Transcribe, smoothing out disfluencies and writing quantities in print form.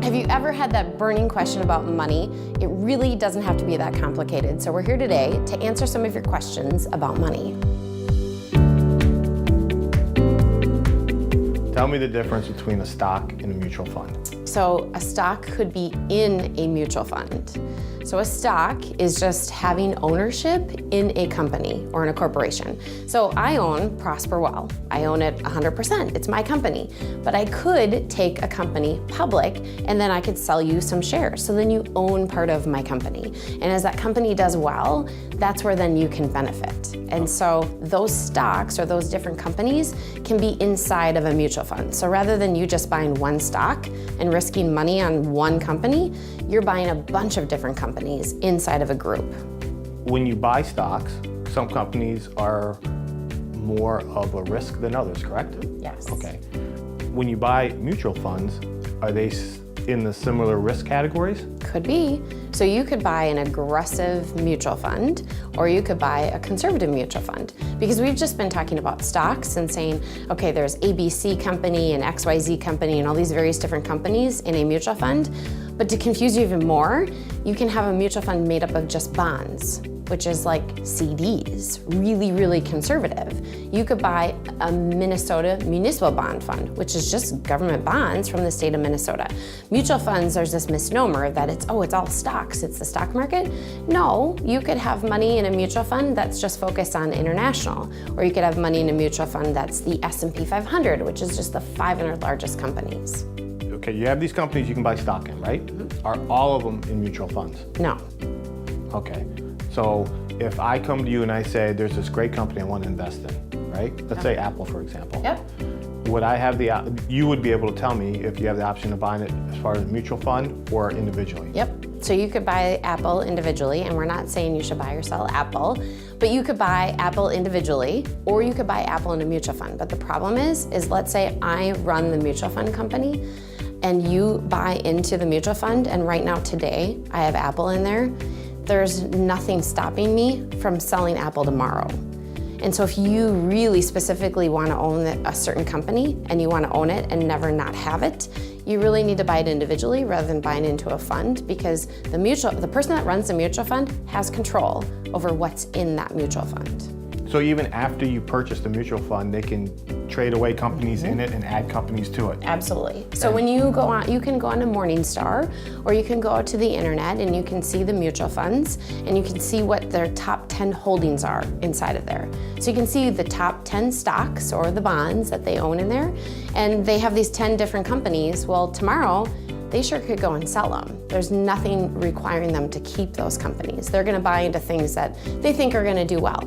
Have you ever had that burning question about money? It really doesn't have to be that complicated. So we're here today to answer some of your questions about money. Tell me the difference between a stock and a mutual fund. So a stock could be in a mutual fund. So a stock is just having ownership in a company or in a corporation. So I own Prosper Well. I own it 100%. It's my company. But I could take a company public and then I could sell you some shares. So then you own part of my company. And as that company does well, that's where then you can benefit. And so those stocks or those different companies can be inside of a mutual fund. So rather than you just buying one stock and risking money on one company, you're buying a bunch of different companies inside of a group. When you buy stocks, some companies are more of a risk than others, correct? Yes. Okay. When you buy mutual funds, are they in the similar risk categories? Could be. So you could buy an aggressive mutual fund, or you could buy a conservative mutual fund. Because we've just been talking about stocks and saying, okay, there's ABC company and XYZ company and all these various different companies in a mutual fund. But to confuse you even more, you can have a mutual fund made up of just bonds, which is like CDs, really, really conservative. You could buy a Minnesota municipal bond fund, which is just government bonds from the state of Minnesota. Mutual funds, there's this misnomer that it's all stocks, it's the stock market. No, you could have money in a mutual fund that's just focused on international, or you could have money in a mutual fund that's the S&P 500, which is just the 500 largest companies. Okay, you have these companies you can buy stock in, right? Mm-hmm. Are all of them in mutual funds? No. Okay, so if I come to you and I say, there's this great company I want to invest in, right? Let's say Apple, for example. Yep. Would I have you would be able to tell me if you have the option of buying it as far as a mutual fund or individually? Yep. So you could buy Apple individually, and we're not saying you should buy or sell Apple, but you could buy Apple individually, or you could buy Apple in a mutual fund. But the problem is let's say I run the mutual fund company, and you buy into the mutual fund, and right now today I have Apple in there. There's nothing stopping me from selling Apple tomorrow. And so if you really specifically want to own a certain company and you want to own it and never not have it, you really need to buy it individually rather than buying into a fund, because the person that runs the mutual fund has control over what's in that mutual fund. So even after you purchase the mutual fund, they can trade away companies in it and add companies to it? Absolutely. So when you go on, you can go on to Morningstar, or you can go out to the internet and you can see the mutual funds and you can see what their top 10 holdings are inside of there. So you can see the top 10 stocks or the bonds that they own in there, and they have these 10 different companies. Well, tomorrow, they sure could go and sell them. There's nothing requiring them to keep those companies. They're gonna buy into things that they think are gonna do well.